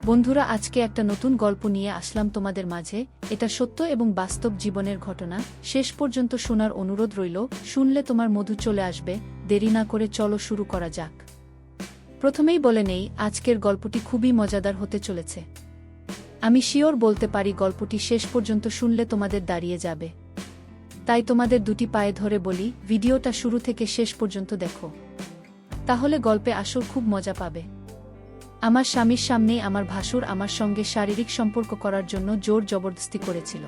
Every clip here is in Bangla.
বন্ধুরা, আজকে একটা নতুন গল্প নিয়ে আসলাম তোমাদের মাঝে। এটা সত্য এবং বাস্তব জীবনের ঘটনা। শেষ পর্যন্ত শোনার অনুরোধ রইল। শুনলে তোমার মধু চলে আসবে। দেরি না করে চলো শুরু করা যাক। প্রথমেই বলে নেই, আজকের গল্পটি খুবই মজাদার হতে চলেছে। আমি শিওর বলতে পারি গল্পটি শেষ পর্যন্ত শুনলে তোমাদের দাঁড়িয়ে যাবে। তাই তোমাদের দুটি পায়ে ধরে বলি, ভিডিওটা শুরু থেকে শেষ পর্যন্ত দেখো, তাহলে গল্পে আসল খুব মজা পাবে। আমার স্বামীর সামনেই আমার ভাসুর আমার সঙ্গে শারীরিক সম্পর্ক করার জন্য জোর জবরদস্তি করেছিল।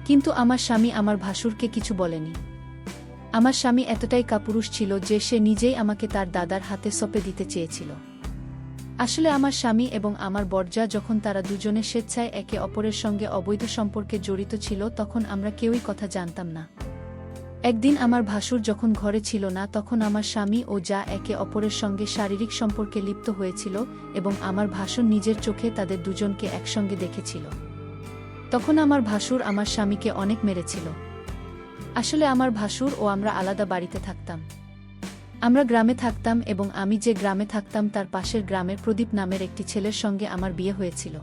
কিন্তু আমার স্বামী আমার ভাসুরকে কিছু বলেনি। আমার স্বামী এতটাই কাপুরুষ ছিল যে সে নিজেই আমাকে তার দাদার হাতে সঁপে দিতে চেয়েছিল। আসলে আমার স্বামী এবং আমার বরজা যখন তারা দুজনে স্বেচ্ছায় একে অপরের সঙ্গে অবৈধ সম্পর্কে জড়িত ছিল, তখন আমরা কেউই কথা জানতাম না। একদিন আমার ভাসুর যখন ঘরে ছিল না, তখন আমার স্বামী ও যা একে অপরের সঙ্গে শারীরিক সম্পর্কে লিপ্ত হয়েছিল এবং আমার ভাসুর নিজের চোখে তাদের দুজনকে একসঙ্গে দেখেছিল। তখন আমার ভাসুর আমার স্বামীকে অনেক মেরেছিল। আসলে আমার ভাসুর ও আমরা আলাদা বাড়িতে থাকতাম। আমরা গ্রামে থাকতাম এবং আমি যে গ্রামে থাকতাম তার পাশের গ্রামের প্রদীপ নামের একটি ছেলের সঙ্গে আমার বিয়ে হয়েছিল।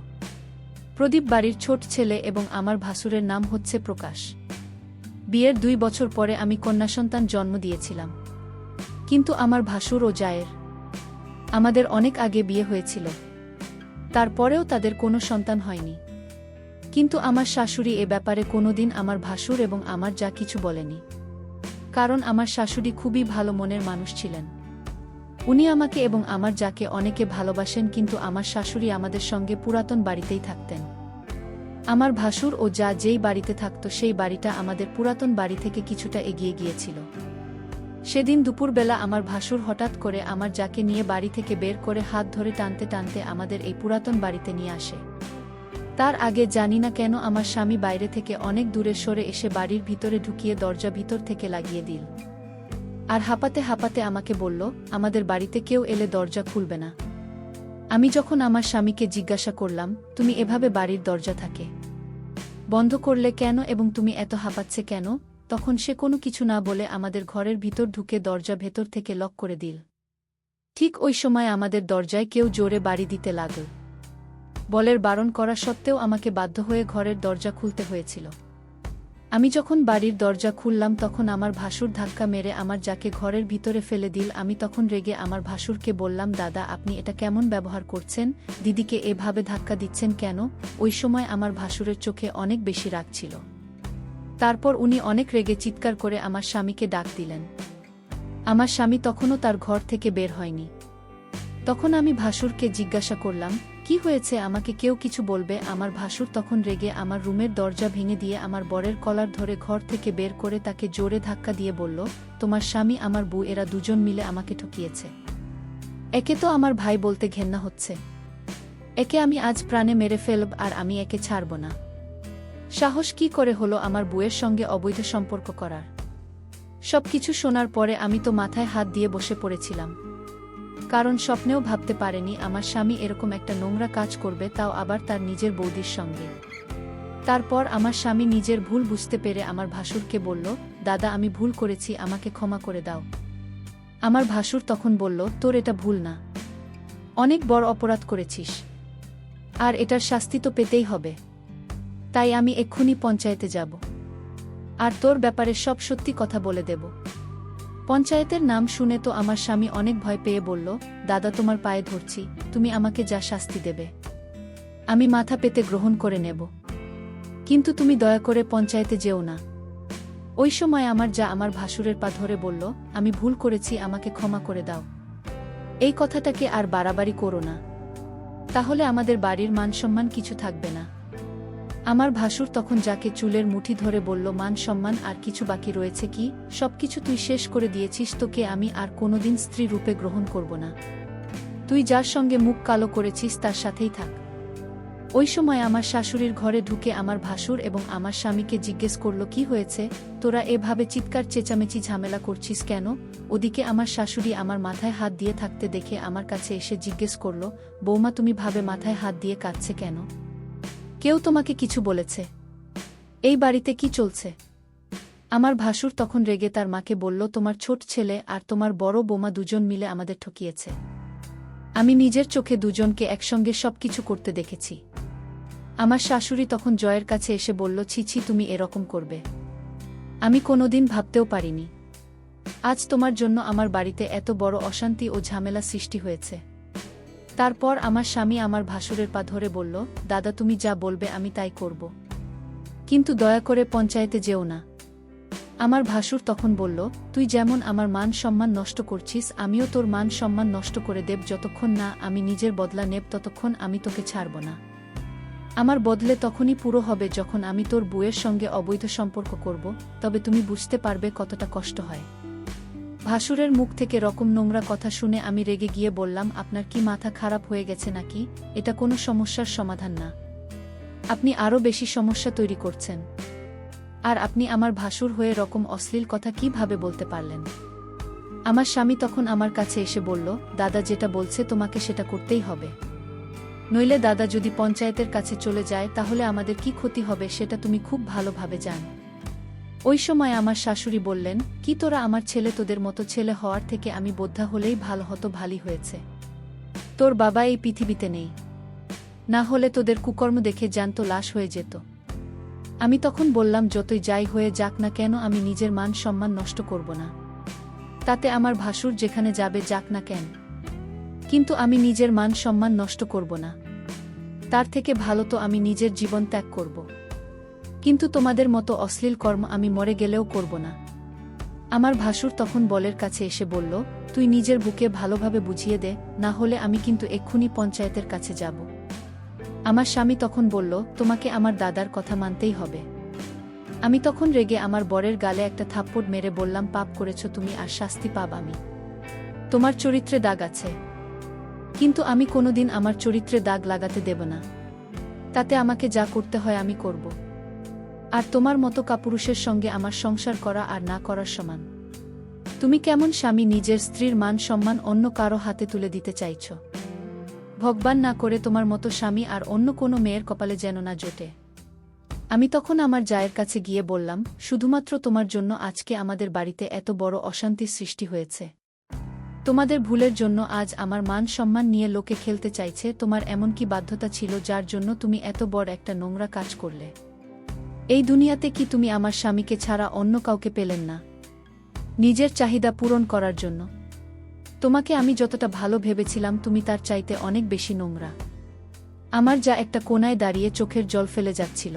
প্রদীপ বাড়ির ছোট ছেলে এবং আমার ভাসুরের নাম হচ্ছে প্রকাশ। বিয়ের 2 বছর পরে আমি কন্যাসন্তান জন্ম দিয়েছিলাম। কিন্তু আমার ভাসুর ও জায়ের আমাদের অনেক আগে বিয়ে হয়েছিল। তারপরেও তাদের কোনো সন্তান হয়নি। কিন্তু আমার শাশুড়ি এ ব্যাপারে কোনোদিন আমার ভাসুর এবং আমার যা কিছু বলেনি। কারণ আমার শাশুড়ি খুবই ভালো মনের মানুষ ছিলেন। উনি আমাকে এবং আমার যাকে অনেকে ভালোবাসেন, কিন্তু আমার শাশুড়ি আমাদের সঙ্গে পুরাতন বাড়িতেই থাকতেন। আমার ভাসুর ও যা যেই বাড়িতে থাকত সেই বাড়িটা আমাদের পুরাতন বাড়ি থেকে কিছুটা এগিয়ে গিয়েছিল। সেদিন দুপুরবেলা আমার ভাসুর হঠাৎ করে আমার যাকে নিয়ে বাড়ি থেকে বের করে হাত ধরে টানতে টানতে আমাদের এই পুরাতন বাড়িতে নিয়ে আসে। তার আগে জানি না কেন আমার স্বামী বাইরে থেকে অনেক দূরে সরে এসে বাড়ির ভিতরে ঢুকিয়ে দরজা ভিতর থেকে লাগিয়ে দিল। আর হাঁপাতে হাঁপাতে আমাকে বলল, আমাদের বাড়িতে কেউ এলে দরজা খুলবে না। আমি যখন আমার স্বামীকে জিজ্ঞাসা করলাম, তুমি এভাবে বাড়ির দরজা থাকে বন্ধ করলে কেন এবং তুমি এত হাঁপাচ্ছে কেন, তখন সে কোনো কিছু না বলে আমাদের ঘরের ভিতর ঢুকে দরজা ভেতর থেকে লক করে দিল। ঠিক ওই সময় আমাদের দরজায় কেউ জোরে বাড়ি দিতে লাগল। বলের বারণ করা সত্ত্বেও আমাকে বাধ্য হয়ে ঘরের দরজা খুলতে হয়েছিল। আমি যখন বাড়ির দরজা খুললাম, তখন আমার ভাসুর ধাক্কা মেরে আমার যাকে ঘরের ভিতরে ফেলে দিল। আমি তখন রেগে আমার ভাসুরকে বললাম, দাদা আপনি এটা কেমন ব্যবহার করছেন? দিদিকে এভাবে ধাক্কা দিচ্ছেন কেন? ওই সময় আমার ভাসুরের চোখে অনেক বেশি রাগ ছিল। তারপর উনি অনেক রেগে চিৎকার করে আমার স্বামীকে ডাক দিলেন। আমার স্বামী তখনও তার ঘর থেকে বের হয়নি। তখন আমি ভাসুরকে জিজ্ঞাসা করলাম, কি হয়েছে, আমাকে কেউ কিছু বলবে? আমার ভাসুর তখন রেগে আমার রুমের দরজা ভেঙে দিয়ে আমার বরের কলার ধরে ঘর থেকে বের করে তাকে জোরে ধাক্কা দিয়ে বলল, তোমার স্বামী আমার বউ, এরা দুজন মিলে আমাকে ঠকিয়েছে। একে তো আমার ভাই বলতে ঘেন্না হচ্ছে। একে আমি আজ প্রাণে মেরে ফেলব, আর আমি একে ছাড়ব না। সাহস কি করে হলো আমার বউয়ের সঙ্গে অবৈধ সম্পর্ক করার? সবকিছু শোনার পরে আমি তো মাথায় হাত দিয়ে বসে পড়েছিলাম। কারণ স্বপ্নেও ভাবতে পারেনি আমার স্বামী এরকম একটা নোংরা কাজ করবে, তাও আবার তার নিজের বৌদির সঙ্গে। তারপর আমার স্বামী নিজের ভুল বুঝতে পেরে আমার ভাসুরকে বলল, দাদা আমি ভুল করেছি, আমাকে ক্ষমা করে দাও। আমার ভাসুর তখন বলল, তোর এটা ভুল না, অনেক বড় অপরাধ করেছিস, আর এটার শাস্তি তো পেতেই হবে। তাই আমি এক্ষুনি পঞ্চায়েতে যাব, আর তোর ব্যাপারে সব সত্যি কথা বলে দেব। পঞ্চায়েতের নাম শুনে তো আমার স্বামী অনেক ভয় পেয়ে বলল, দাদা তোমার পায়ে ধরছি, তুমি আমাকে যা শাস্তি দেবে আমি মাথা পেতে গ্রহণ করে নেব, কিন্তু তুমি দয়া করে পঞ্চায়েতে যেও না। ওই সময় আমার যা আমার ভাসুরের পা ধরে বলল, আমি ভুল করেছি, আমাকে ক্ষমা করে দাও। এই কথাটাকে আর বাড়াবাড়ি করো না, তাহলে আমাদের বাড়ির মান সম্মান কিছু থাকবে না। আমার ভাসুর তখন যাকে চুলের মুঠি ধরে বলল, মান সম্মান আর কিছু বাকি রয়েছে কি? সবকিছু তুই শেষ করে দিয়েছিস, তোকে আমি আর কোনোদিন স্ত্রী রূপে গ্রহণ করব না। তুই যার সঙ্গে মুখ কালো করেছিস তার সাথেই থাক। ওই সময় আমার শাশুড়ির ঘরে ঢুকে আমার ভাসুর এবং আমার স্বামীকে জিজ্ঞেস করল, কি হয়েছে, তোরা এভাবে চিৎকার চেঁচামেচি ঝামেলা করছিস কেন? ওদিকে আমার শাশুড়ি আমার মাথায় হাত দিয়ে থাকতে দেখে আমার কাছে এসে জিজ্ঞেস করল, বৌমা তুমি ভাবে মাথায় হাত দিয়ে কাঁদছে কেন? কেউ তোমাকে কিছু বলেছে? এই বাড়িতে কি চলছে? আমার ভাসুর তখন রেগে তার মাকে বলল, তোমার ছোট ছেলে আর তোমার বড় বৌমা দুজন মিলে আমাদের ঠকিয়েছে। আমি নিজের চোখে দুজনকে একসঙ্গে সবকিছু করতে দেখেছি। আমার শাশুড়ি তখন জয়ের কাছে এসে বলল, ছি ছি, তুমি এরকম করবে? আমি কোনোদিন ভাবতেও পারিনি। আজ তোমার জন্য আমার বাড়িতে এত বড় অশান্তি ও ঝামেলা সৃষ্টি হয়েছে। তারপর আমার স্বামী আমার ভাসুরের পা ধরে বলল, দাদা তুমি যা বলবে আমি তাই করব, কিন্তু দয়া করে পঞ্চায়েতে যেও না। আমার ভাসুর তখন বলল, তুই যেমন আমার মান সম্মান নষ্ট করছিস, আমিও তোর মান সম্মান নষ্ট করে দেব। যতক্ষণ না আমি নিজের বদলা নেব ততক্ষণ আমি তোকে ছাড়ব না। আমার বদলে তখনই পুরো হবে যখন আমি তোর বউয়ের সঙ্গে অবৈধ সম্পর্ক করব, তবে তুমি বুঝতে পারবে কতটা কষ্ট হয়। ভাসুরের মুখ থেকে রকম নোংরা কথা শুনে আমি রেগে গিয়ে বললাম, আপনার কি মাথা খারাপ হয়ে গেছে নাকি? এটা কোনো সমস্যার সমাধান না, আপনি আরও বেশি সমস্যা তৈরি করছেন। আর আপনি আমার ভাসুর হয়ে রকম অশ্লীল কথা কিভাবে বলতে পারলেন? আমার স্বামী তখন আমার কাছে এসে বলল, দাদা যেটা বলছে তোমাকে সেটা করতেই হবে, নইলে দাদা যদি পঞ্চায়েতের কাছে চলে যায় তাহলে আমাদের কি ক্ষতি হবে সেটা তুমি খুব ভালোভাবে জান। ওই সময় আমার শাশুড়ি বললেন, কি তোরা আমার ছেলে, তোদের মতো ছেলে হওয়ার থেকে আমি বোদ্ধা হলেই ভালো হতো, ভালোই হয়েছে। তোর বাবা এই পৃথিবীতে নেই, না হলে তোদের কুকর্ম দেখে জ্যান্ত লাশ হয়ে যেত। আমি তখন বললাম, যতই যাই হয়ে যাক না কেন আমি নিজের মান সম্মান নষ্ট করব না, তাতে আমার ভাসুর যেখানে যাবে যাক না কেন, কিন্তু আমি নিজের মান সম্মান নষ্ট করব না। তার থেকে ভালো তো আমি নিজের জীবন ত্যাগ করব, কিন্তু তোমাদের মতো অশ্লীল কর্ম আমি মরে গেলেও করব না। আমার ভাসুর তখন বলের কাছে এসে বলল, তুই নিজের বুকে ভালোভাবে বুঝিয়ে দে, না হলে আমি কিন্তু এক্ষুনি পঞ্চায়েতের কাছে যাব। আমার স্বামী তখন বলল, তোমাকে আমার দাদার কথা মানতেই হবে। আমি তখন রেগে আমার বরের গালে একটা থাপ্পড় মেরে বললাম, পাপ করেছ তুমি, আর শাস্তি পাব আমি। তোমার চরিত্রে দাগ আছে, কিন্তু আমি কোনোদিন আমার চরিত্রে দাগ লাগাতে দেব না। তাতে আমাকে যা করতে হয় আমি করব। আর তোমার মতো কাপুরুষের সঙ্গে আমার সংসার করা আর না করার সমান। তুমি কেমন স্বামী, নিজের স্ত্রীর মান সম্মান অন্য কারো হাতে তুলে দিতে চাইছ? ভগবান না করে তোমার মতো স্বামী আর অন্য কোনো মেয়ের কপালে যেন না জোটে। আমি তখন আমার জায়ের কাছে গিয়ে বললাম, শুধুমাত্র তোমার জন্য আজকে আমাদের বাড়িতে এত বড় অশান্তির সৃষ্টি হয়েছে। তোমাদের ভুলের জন্য আজ আমার মান সম্মান নিয়ে লোকে খেলতে চাইছে। তোমার এমন কি বাধ্যতা ছিল যার জন্য তুমি এত বড় একটা নোংরা কাজ করলে? এই দুনিয়াতে কি তুমি আমার স্বামীকে ছাড়া অন্য কাউকে পেলেন না নিজের চাহিদা পূরণ করার জন্য? তোমাকে আমি যতটা ভালো ভেবেছিলাম তুমি তার চাইতে অনেক বেশি নোংরা। আমার যা একটা কোণায় দাঁড়িয়ে চোখের জল ফেলে যাচ্ছিল।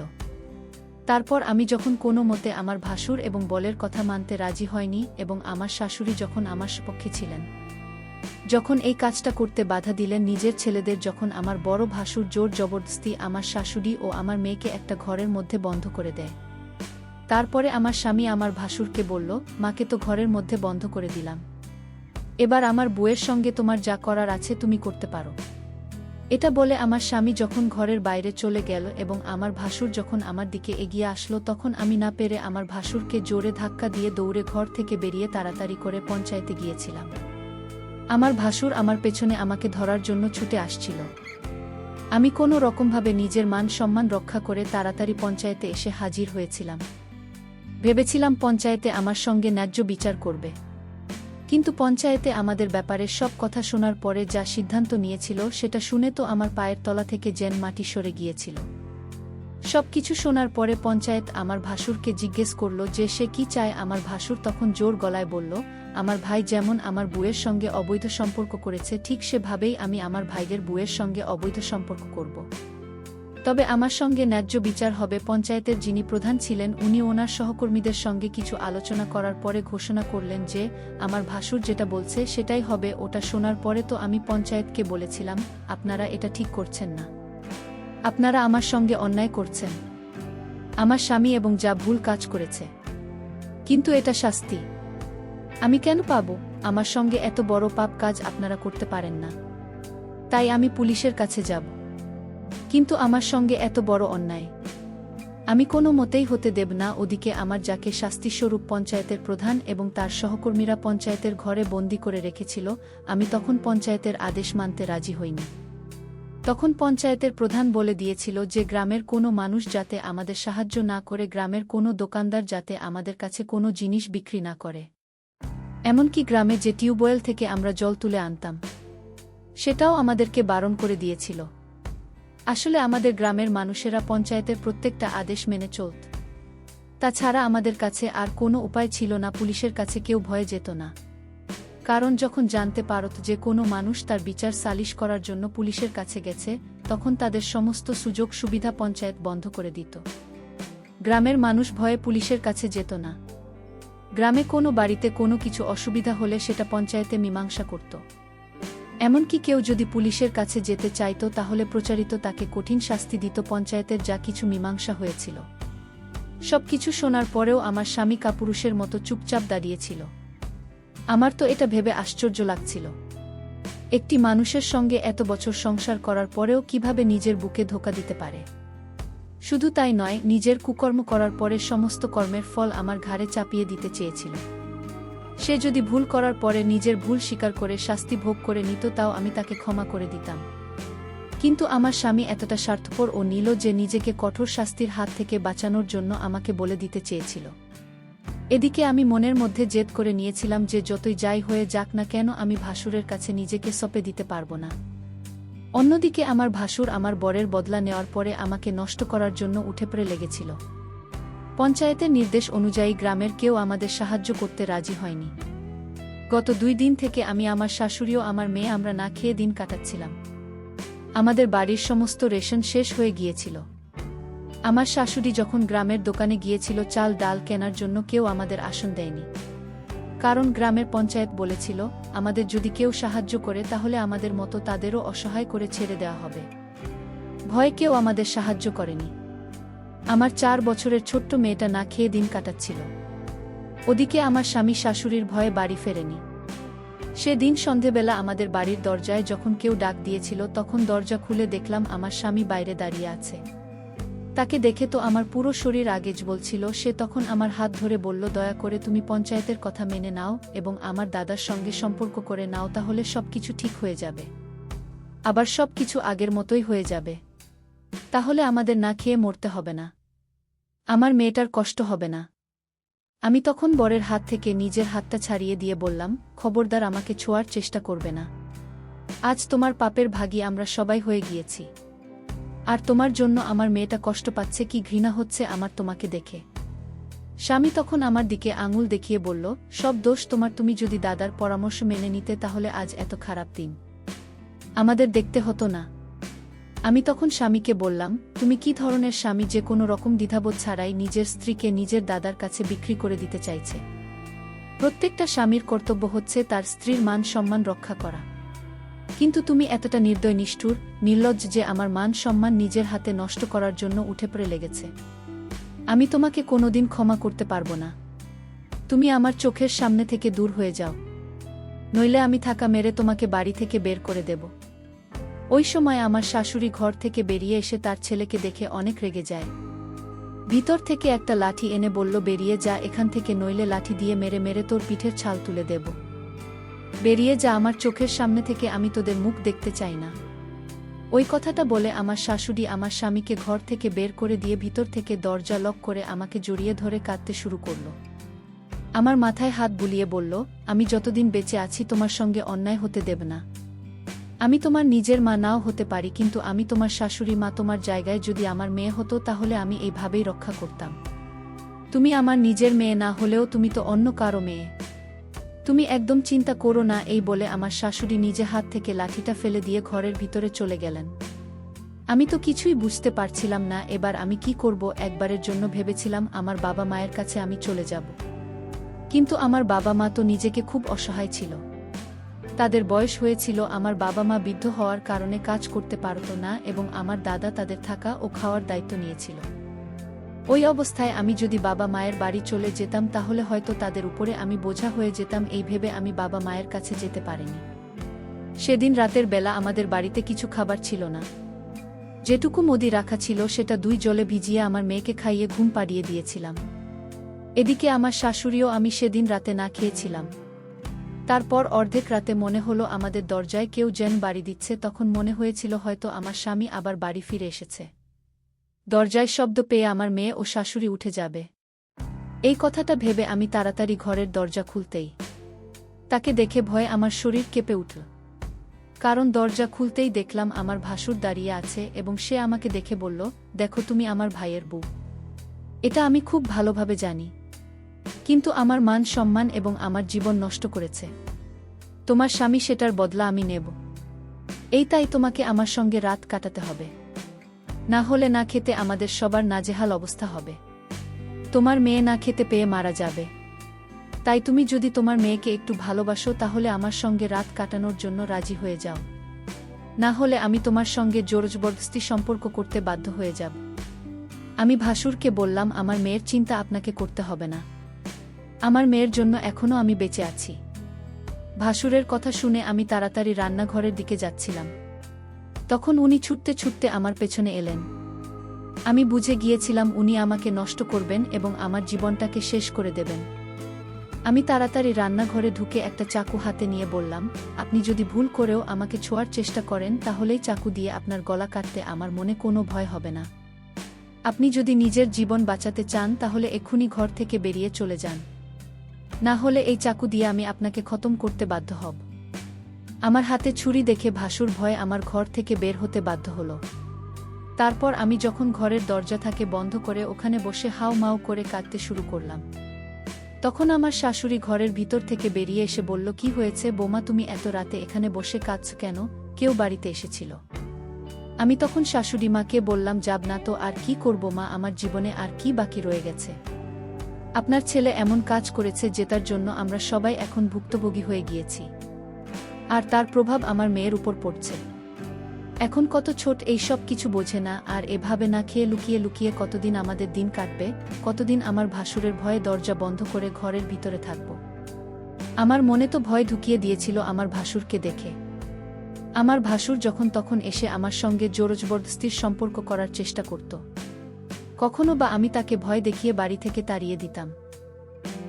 তারপর আমি যখন কোনো মতে আমার ভাসুর এবং বলের কথা মানতে রাজি হয়নি, এবং আমার শাশুড়ি যখন আমার সপক্ষে ছিলেন, যখন এই কাজটা করতে বাধা দিলেন নিজের ছেলেদের, যখন আমার বড় ভাসুর জোর জবরদস্তি আমার শাশুড়ি ও আমার মেয়েকে একটা ঘরের মধ্যে বন্ধ করে দেয়, তারপরে আমার স্বামী আমার ভাসুরকে বলল, মাকে তো ঘরের মধ্যে বন্ধ করে দিলাম, এবার আমার বউয়ের সঙ্গে তোমার যা করার আছে তুমি করতে পারো। এটা বলে আমার স্বামী যখন ঘরের বাইরে চলে গেল এবং আমার ভাসুর যখন আমার দিকে এগিয়ে আসলো, তখন আমি না পেরে আমার ভাসুরকে জোরে ধাক্কা দিয়ে দৌড়ে ঘর থেকে বেরিয়ে তাড়াতাড়ি করে পঞ্চায়েতে গিয়েছিলাম। আমার ভাসুর আমার পেছনে আমাকে ধরার জন্য ছুটে আসছিল। আমি কোনো রকমভাবে নিজের মান সম্মান রক্ষা করে তাড়াতাড়ি পঞ্চায়েতে এসে হাজির হয়েছিলাম। ভেবেছিলাম পঞ্চায়েতে আমার সঙ্গে ন্যায্য বিচার করবে, কিন্তু পঞ্চায়েতে আমাদের ব্যাপারে সব কথা শোনার পরে যা সিদ্ধান্ত নিয়েছিল সেটা শুনে তো আমার পায়ের তলা থেকে যেন মাটি সরে গিয়েছিল। সবকিছু শোনার পরে পঞ্চায়েত আমার ভাসুরকে জিজ্ঞেস করল যে সে কি চায়। আমার ভাসুর তখন জোর গলায় বলল, আমার ভাই যেমন আমার বুয়ের সঙ্গে অবৈধ সম্পর্ক করেছে ঠিক সেভাবেই আমি আমার ভাইদের বুয়ের সঙ্গে অবৈধ সম্পর্ক করব। তবে আমার সঙ্গে ন্যায্য বিচার হবে। পঞ্চায়েতের যিনি প্রধান ছিলেন উনি ওনার সহকর্মীদের সঙ্গে কিছু আলোচনা করার পরে ঘোষণা করলেন যে আমার ভাসুর যেটা বলছে সেটাই হবে। ওটা শোনার পরে তো আমি পঞ্চায়েতকে বলেছিলাম, আপনারা এটা ঠিক করছেন না, আপনারা আমার সঙ্গে অন্যায় করছেন। আমার স্বামী এবং যা ভুল কাজ করেছে, কিন্তু এটা শাস্তি আমি কেন পাব? আমার সঙ্গে এত বড় পাপ কাজ আপনারা করতে পারেন না, তাই আমি পুলিশের কাছে যাব, কিন্তু আমার সঙ্গে এত বড় অন্যায় আমি কোনো মতেই হতে দেব না। ওদিকে আমার যাকে শাস্তিস্বরূপ পঞ্চায়েতের প্রধান এবং তার সহকর্মীরা পঞ্চায়েতের ঘরে বন্দি করে রেখেছিল, আমি তখন পঞ্চায়েতের আদেশ মানতে রাজি হইনি। তখন পঞ্চায়েতের প্রধান বলে দিয়েছিল যে গ্রামের কোনো মানুষ যাতে আমাদের সাহায্য না করে, গ্রামের কোনো দোকানদার যাতে আমাদের কাছে কোনো জিনিস বিক্রি না করে, এমনকি গ্রামে যে টিউবওয়েল থেকে আমরা জল তুলে আনতাম সেটাও আমাদেরকে বারণ করে দিয়েছিল। আসলে আমাদের গ্রামের মানুষেরা পঞ্চায়েতের প্রত্যেকটা আদেশ মেনে চলত। তাছাড়া আমাদের কাছে আর কোনো উপায় ছিল না, পুলিশের কাছে কেউ ভয়ে যেত না। কারণ যখন জানতে পারত যে কোনো মানুষ তার বিচার সালিশ করার জন্য পুলিশের কাছে গেছে, তখন তাদের সমস্ত সুযোগ সুবিধা পঞ্চায়েত বন্ধ করে দিত। গ্রামের মানুষ ভয়ে পুলিশের কাছে যেত না। গ্রামে কোনো বাড়িতে কোনো কিছু অসুবিধা হলে সেটা পঞ্চায়েতে মীমাংসা করত। এমনকি কেউ যদি পুলিশের কাছে যেতে চাইত তাহলে প্রচারিত তাকে কঠিন শাস্তি দিত। পঞ্চায়েতের যা কিছু মীমাংসা হয়েছিল সবকিছু শোনার পরেও আমার স্বামী কাপুরুষের মতো চুপচাপ দাঁড়িয়েছিল। আমার তো এটা ভেবে আশ্চর্য লাগছিল, একটি মানুষের সঙ্গে এত বছর সংসার করার পরেও কিভাবে নিজের বুকে ধোঁকা দিতে পারে। শুধু তাই নয়, নিজের কুকর্ম করার পরে সমস্ত কর্মের ফল আমার ঘাড়ে চাপিয়ে দিতে চেয়েছিল। সে যদি ভুল করার পরে নিজের ভুল স্বীকার করে শাস্তি ভোগ করে নিত, তাও আমি তাকে ক্ষমা করে দিতাম। কিন্তু আমার স্বামী এতটা স্বার্থপর ও নীল যে নিজেকে কঠোর শাস্তির হাত থেকে বাঁচানোর জন্য আমাকে বলে দিতে চেয়েছিল। এদিকে আমি মনের মধ্যে জেদ করে নিয়েছিলাম যে যতই যাই হয়ে যাক না কেন আমি ভাসুরের কাছে নিজেকে সঁপে দিতে পারব না। অন্যদিকে আমার ভাসুর আমার বরের বদলা নেওয়ার পরে আমাকে নষ্ট করার জন্য উঠে পড়ে লেগেছিল। পঞ্চায়েতের নির্দেশ অনুযায়ী গ্রামের কেউ আমাদের সাহায্য করতে রাজি হয়নি। গত 2 দিন থেকে আমি, আমার শাশুড়িও আমার মেয়ে আমরা না খেয়ে দিন কাটাচ্ছিলাম। আমাদের বাড়ির সমস্ত রেশন শেষ হয়ে গিয়েছিল। আমার শাশুড়ি যখন গ্রামের দোকানে গিয়েছিল চাল ডাল কেনার জন্য, কেউ আমাদের আসন দেয়নি। কারণ গ্রামের পঞ্চায়েত বলেছিল আমাদের যদি কেউ সাহায্য করে তাহলে আমাদের মতো তাদেরও অসহায় করে ছেড়ে দেওয়া হবে। ভয়ে কেউ আমাদের সাহায্য করেনি। আমার 4 বছরের ছোট্ট মেয়েটা না খেয়ে দিন কাটাচ্ছিল। ওদিকে আমার স্বামী শাশুড়ির ভয়ে বাড়ি ফেরেনি। সেদিন সন্ধেবেলা আমাদের বাড়ির দরজায় যখন কেউ ডাক দিয়েছিল, তখন দরজা খুলে দেখলাম আমার স্বামী বাইরে দাঁড়িয়ে আছে। তাকে দেখে তো আমার পুরো শরীর আগে জ্বলছিল। সে তখন আমার হাত ধরে বলল, দয়া করে তুমি পঞ্চায়েতের কথা মেনে নাও এবং আমার দাদার সঙ্গে সম্পর্ক করে নাও, তাহলে সবকিছু ঠিক হয়ে যাবে। আবার সবকিছু আগের মতোই হয়ে যাবে। তাহলে আমাদের না খেয়ে মরতে হবে না, আমার মেয়েটার কষ্ট হবে না। আমি তখন বরের হাত থেকে নিজের হাতটা ছাড়িয়ে দিয়ে বললাম, খবরদার আমাকে ছোঁয়ার চেষ্টা করবে না। আজ তোমার পাপের ভাগী আমরা সবাই হয়ে গিয়েছি। আর তোমার জন্য আমার মেয়েটা কষ্ট পাচ্ছে, কি ঘৃণা হচ্ছে আমার তোমাকে দেখে। স্বামী তখন আমার দিকে আঙুল দেখিয়ে বলল, সব দোষ তোমার। তুমি যদি দাদার পরামর্শ মেনে নিতে তাহলে আজ এত খারাপ দিন আমাদের দেখতে হতো না। আমি তখন স্বামীকে বললাম, তুমি কি ধরনের স্বামী যে কোনো রকম দ্বিধাবোধ ছাড়াই নিজের স্ত্রীকে নিজের দাদার কাছে বিক্রি করে দিতে চাইছে? প্রত্যেকটা স্বামীর কর্তব্য হচ্ছে তার স্ত্রীর মান সম্মান রক্ষা করা। কিন্তু তুমি এতটা নির্দয়, নিষ্ঠুর, নির্লজ্জ যে আমার মান সম্মান নিজের হাতে নষ্ট করার জন্য উঠে পড়ে লেগেছে। আমি তোমাকে কোনোদিন ক্ষমা করতে পারবো না। তুমি আমার চোখের সামনে থেকে দূর হয়ে যাও, নইলে আমি থাকা মেরে তোমাকে বাড়ি থেকে বের করে দেব। ওই সময় আমার শাশুড়ি ঘর থেকে বেরিয়ে এসে তার ছেলেকে দেখে অনেক রেগে যায়। ভিতর থেকে একটা লাঠি এনে বলল, বেরিয়ে যা এখান থেকে, নইলে লাঠি দিয়ে মেরে মেরে তোর পিঠের ছাল তুলে দেব। বেরিয়ে যা আমার চোখের সামনে থেকে, আমি তোদের মুখ দেখতে চাই না। ওই কথাটা বলে আমার শাশুড়ি আমার স্বামীকে ঘর থেকে বের করে দিয়ে ভিতর থেকে দরজা লক করে আমাকে জড়িয়ে ধরে কাঁদতে শুরু করল। আমার মাথায় হাত বুলিয়ে বলল, আমি যতদিন বেঁচে আছি তোমার সঙ্গে অন্যায় হতে দেব না। আমি তোমার নিজের মা নাও হতে পারি, কিন্তু আমি তোমার শাশুড়ি মা। তোমার জায়গায় যদি আমার মেয়ে হতো তাহলে আমি এইভাবেই রক্ষা করতাম। তুমি আমার নিজের মেয়ে না হলেও তুমি তো অন্য কারো মেয়ে। তুমি একদম চিন্তা করো না। এই বলে আমার শাশুড়ি নিজে হাত থেকে লাঠিটা ফেলে দিয়ে ঘরের ভিতরে চলে গেলেন। আমি তো কিছুই বুঝতে পারছিলাম না এবার আমি কি করব। একবারের জন্য ভেবেছিলাম আমার বাবা মায়ের কাছে আমি চলে যাব, কিন্তু আমার বাবা মা তো নিজেকে খুব অসহায় ছিল। তাদের বয়স হয়েছিল, আমার বাবা মা বৃদ্ধ হওয়ার কারণে কাজ করতে পারত না এবং আমার দাদা তাদের থাকা ও খাওয়ার দায়িত্ব নিয়েছিল। ওই অবস্থায় আমি যদি বাবা মায়ের বাড়ি চলে যেতাম তাহলে হয়তো তাদের উপরে আমি বোঝা হয়ে যেতাম। এই ভেবে আমি বাবা মায়ের কাছে যেতে পারিনি। সেদিন রাতের বেলা আমাদের বাড়িতে কিছু খাবার ছিল না। যেটুকু মুদি রাখা ছিল সেটা 2 জলে ভিজিয়ে আমার মেয়েকে খাইয়ে ঘুম পাড়িয়ে দিয়েছিলাম। এদিকে আমার শাশুড়িও আমি সেদিন রাতে না খেয়েছিলাম। তারপর অর্ধেক রাতে মনে হলো আমাদের দরজায় কেউ যেন বাড়ি দিচ্ছে। তখন মনে হয়েছিল হয়তো আমার স্বামী আবার বাড়ি ফিরে এসেছে। দরজায় শব্দ পেয়ে আমার মেয়ে ও শাশুড়ি উঠে যাবে, এই কথাটা ভেবে আমি তাড়াতাড়ি ঘরের দরজা খুলতেই তাকে দেখে ভয়ে আমার শরীর কেঁপে উঠল। কারণ দরজা খুলতেই দেখলাম আমার ভাসুর দাঁড়িয়ে আছে এবং সে আমাকে দেখে বলল, দেখো তুমি আমার ভাইয়ের বউ। এটা আমি খুব ভালোভাবে জানি, কিন্তু আমার মান সম্মান এবং আমার জীবন নষ্ট করেছে তোমার স্বামী, সেটার বদলা আমি নেব। তাই তোমাকে আমার সঙ্গে রাত কাটাতে হবে, না হলে না খেতে আমাদের সবার নাজেহাল অবস্থা হবে। তোমার মেয়ে না খেতে পেয়ে মারা যাবে। তাই তুমি যদি তোমার মেয়েকে একটু ভালোবাসো তাহলে আমার সঙ্গে রাত কাটানোর জন্য রাজি হয়ে যাও, না হলে আমি তোমার সঙ্গে জোরজবরদস্তি সম্পর্ক করতে বাধ্য হয়ে যাব। আমি ভাসুরকে বললাম, আমার মেয়ের চিন্তা আপনাকে করতে হবে না, আমার মেয়ের জন্য এখনও আমি বেঁচে আছি। ভাসুরের কথা শুনে আমি তাড়াতাড়ি রান্নাঘরের দিকে যাচ্ছিলাম, তখন উনি ছুটতে ছুটতে আমার পেছনে এলেন। আমি বুঝে গিয়েছিলাম উনি আমাকে নষ্ট করবেন এবং আমার জীবনটাকে শেষ করে দেবেন। আমি তাড়াতাড়ি রান্নাঘরে ঢুকে একটা চাকু হাতে নিয়ে বললাম, আপনি যদি ভুল করেও আমাকে ছোঁয়ার চেষ্টা করেন তাহলেই চাকু দিয়ে আপনার গলা কাটতে আমার মনে কোনো ভয় হবে না। আপনি যদি নিজের জীবন বাঁচাতে চান তাহলে এক্ষুনি ঘর থেকে বেরিয়ে চলে যান, না হলে এই চাকু দিয়ে আমি আপনাকে খতম করতে বাধ্য হব। আমার হাতে ছুরি দেখে ভাসুর ভয়ে আমার ঘর থেকে বের হতে বাধ্য হল। তারপর আমি যখন ঘরের দরজা থাকে বন্ধ করে ওখানে বসে হাউ মাউ করে কাঁদতে শুরু করলাম, তখন আমার শাশুড়ি ঘরের ভিতর থেকে বেরিয়ে এসে বলল, কি হয়েছে বৌমা, তুমি এত রাতে এখানে বসে কাঁদছ কেন? কেউ বাড়িতে এসেছিল? আমি তখন শাশুড়ি মাকে বললাম, যাব না তো আর কি করব মা, আমার জীবনে আর কি বাকি রয়ে গেছে? আপনার ছেলে এমন কাজ করেছে যেটার জন্য আমরা সবাই এখন ভুক্তভোগী হয়ে গিয়েছি, আর তার প্রভাব আমার মেয়ের উপর পড়ছে। এখন কত ছোট, এই সব কিছু বোঝে না, আর এভাবে না খেয়ে লুকিয়ে লুকিয়ে কতদিন আমাদের দিন কাটবে, কতদিন আমার ভাসুরের ভয়ে দরজা বন্ধ করে ঘরের ভিতরে থাকব। আমার মনে তো ভয় ঢুকিয়ে দিয়েছিল আমার ভাসুরকে দেখে। আমার ভাসুর যখন তখন এসে আমার সঙ্গে জোরজবরদস্তির সম্পর্ক করার চেষ্টা করত। কখনো বা আমি তাকে ভয় দেখিয়ে বাড়ি থেকে তাড়িয়ে দিতাম,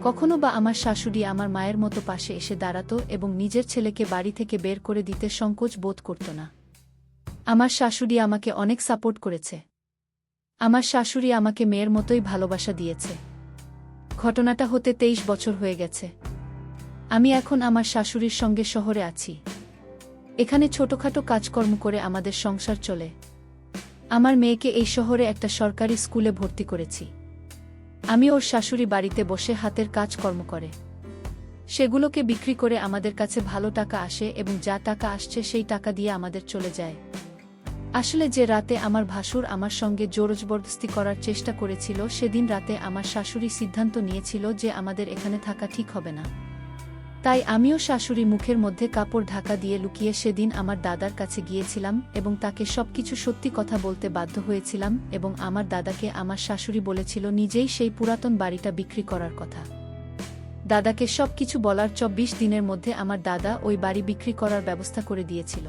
কখনো বা আমার শাশুড়ি আমার মায়ের মতো পাশে এসে দাঁড়াত এবং নিজের ছেলেকে বাড়ি থেকে বের করে দিতে সংকোচ বোধ করত না। আমার শাশুড়ি আমাকে অনেক সাপোর্ট করেছে, আমার শাশুড়ি আমাকে মেয়ের মতোই ভালোবাসা দিয়েছে। ঘটনাটা হতে 23 বছর হয়ে গেছে। আমি এখন আমার শাশুড়ির সঙ্গে শহরে আছি, এখানে ছোটখাটো কাজকর্ম করে আমাদের সংসার চলে। আমার মেয়েকে এই শহরে একটা সরকারি স্কুলে ভর্তি করেছি। আমি ওর শাশুড়ি বাড়িতে বসে হাতের কাজকর্ম করে, সেগুলোকে বিক্রি করে আমাদের কাছে ভালো টাকা আসে এবং যা টাকা আসছে সেই টাকা দিয়ে আমাদের চলে যায়। আসলে যে রাতে আমার ভাসুর আমার সঙ্গে জোরজবরদস্তি করার চেষ্টা করেছিল, সেদিন রাতে আমার শাশুড়ি সিদ্ধান্ত নিয়েছিল যে আমাদের এখানে থাকা ঠিক হবে না। তাই আমিও শাশুড়ি মুখের মধ্যে কাপড় ঢাকা দিয়ে লুকিয়ে সেদিন আমার দাদার কাছে গিয়েছিলাম এবং তাকে সবকিছু সত্যি কথা বলতে বাধ্য হয়েছিলাম এবং আমার দাদাকে আমার শাশুড়ি বলেছিল নিজেই সেই পুরাতন বাড়িটা বিক্রি করার কথা। দাদাকে সবকিছু বলার 24 দিনের মধ্যে আমার দাদা ওই বাড়ি বিক্রি করার ব্যবস্থা করে দিয়েছিল।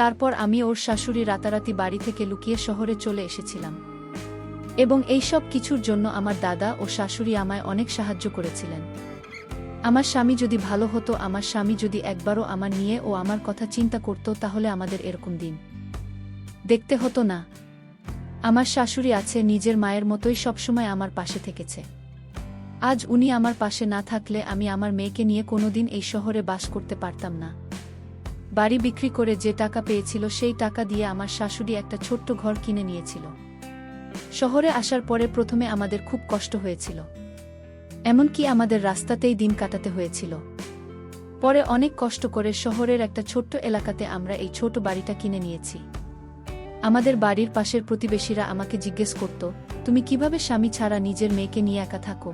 তারপর আমি ওর শাশুড়ি রাতারাতি বাড়ি থেকে লুকিয়ে শহরে চলে এসেছিলাম এবং এই সব কিছুর জন্য আমার দাদা ও শাশুড়ি আমায় অনেক সাহায্য করেছিলেন। আমার স্বামী যদি ভালো হতো, আমার স্বামী যদি একবারও আমার নিয়ে ও আমার কথা চিন্তা করত, তাহলে আমাদের এরকম দিন দেখতে হতো না। আমার শাশুড়ি আছে, নিজের মায়ের মতোই সবসময় আমার পাশে থেকেছে। আজ উনি আমার পাশে না থাকলে আমি আমার মেয়েকে নিয়ে কোনোদিন এই শহরে বাস করতে পারতাম না। বাড়ি বিক্রি করে যে টাকা পেয়েছিল সেই টাকা দিয়ে আমার শাশুড়ি একটা ছোট্ট ঘর কিনে নিয়েছিল। শহরে আসার পরে প্রথমে আমাদের খুব কষ্ট হয়েছিল, এমনকি আমাদের রাস্তাতেই দিন কাটাতে হয়েছিল। পরে অনেক কষ্ট করে শহরের একটা ছোট্ট এলাকাতে আমরা এই ছোট বাড়িটা কিনে নিয়েছি। আমাদের বাড়ির পাশের প্রতিবেশীরা আমাকে জিজ্ঞেস করত, তুমি কিভাবে স্বামী ছাড়া নিজের মেয়েকে নিয়ে একা থাকো?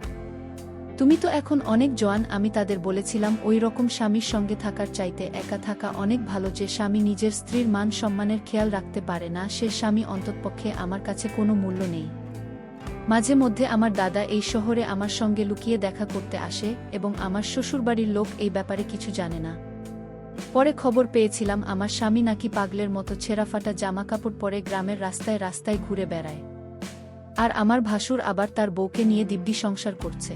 তুমি তো এখন অনেক জোয়ান। আমি তাদের বলেছিলাম, ওই রকম স্বামীর সঙ্গে থাকার চাইতে একা থাকা অনেক ভালো। যে স্বামী নিজের স্ত্রীর মান সম্মানের খেয়াল রাখতে পারে না, সে স্বামী অন্ততপক্ষে আমার কাছে কোনো মূল্য নেই। মাঝে মধ্যে আমার দাদা এই শহরে আমার সঙ্গে লুকিয়ে দেখা করতে আসে এবং আমার শ্বশুরবাড়ির লোক এই ব্যাপারে কিছু জানে না। পরে খবর পেয়েছিলাম আমার স্বামী নাকি পাগলের মতো ছেঁড়াফাটা জামাকাপড় পরে গ্রামের রাস্তায় রাস্তায় ঘুরে বেড়ায়, আর আমার ভাসুর আবার তার বউকে নিয়ে দিব্যি সংসার করছে।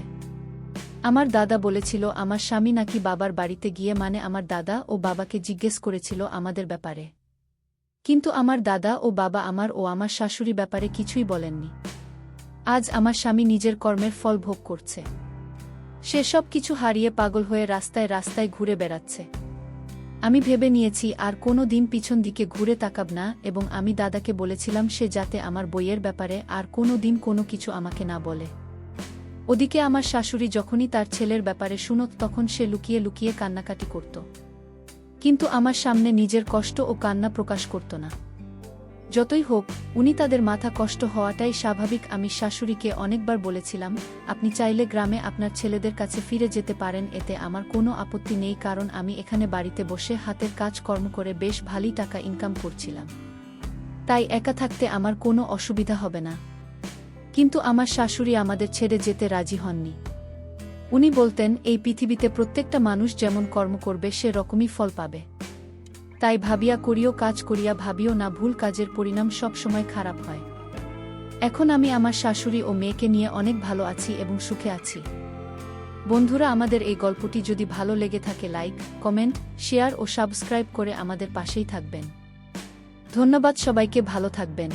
আমার দাদা বলেছিল আমার স্বামী নাকি বাবার বাড়িতে গিয়ে আমার দাদা ও বাবাকে জিজ্ঞেস করেছিল আমাদের ব্যাপারে, কিন্তু আমার দাদা ও বাবা আমার ও আমার শাশুড়ি ব্যাপারে কিছুই বলেননি। আজ আমার স্বামী নিজের কর্মের ফল ভোগ করছে, সে সব কিছু হারিয়ে পাগল হয়ে রাস্তায় রাস্তায় ঘুরে বেড়াচ্ছে। আমি ভেবে নিয়েছি আর কোনো দিন পিছন দিকে ঘুরে তাকাব না, এবং আমি দাদাকে বলেছিলাম সে যাতে আমার বইয়ের ব্যাপারে আর কোনো দিন কোনো কিছু আমাকে না বলে। ওদিকে আমার শাশুড়ি যখনই তার ছেলের ব্যাপারে শুনত তখন সে লুকিয়ে লুকিয়ে কান্নাকাটি করত, কিন্তু আমার সামনে নিজের কষ্ট ও কান্না প্রকাশ করত না। যতই হোক, উনি তাদের মাথা কষ্ট হওয়াটাই স্বাভাবিক। আমি শাশুড়িকে অনেকবার বলেছিলাম, আপনি চাইলে গ্রামে আপনার ছেলেদের কাছে ফিরে যেতে পারেন, এতে আমার কোনো আপত্তি নেই, কারণ আমি এখানে বাড়িতে বসে হাতের কাজ কর্ম করে বেশ ভালোই টাকা ইনকাম করছিলাম, তাই একা থাকতে আমার কোনো অসুবিধা হবে না। কিন্তু আমার শাশুড়ি আমাদের ছেড়ে যেতে রাজি হননি। উনি বলতেন, এই পৃথিবীতে প্রত্যেকটা মানুষ যেমন কর্ম করবে সে রকমই ফল পাবে, তাই ভাবিয়া করিও কাজ করিয়া ভাবিও না, ভুল কাজের পরিণাম সব সময় খারাপ হয়। এখন আমি আমার শাশুড়ি ও মেয়েকে নিয়ে অনেক ভালো আছি এবং সুখে আছি। বন্ধুরা, আমাদের এই গল্পটি যদি ভালো লেগে থাকে লাইক, কমেন্ট, শেয়ার ও সাবস্ক্রাইব করে আমাদের পাশেই থাকবেন। ধন্যবাদ সবাইকে, ভালো থাকবেন।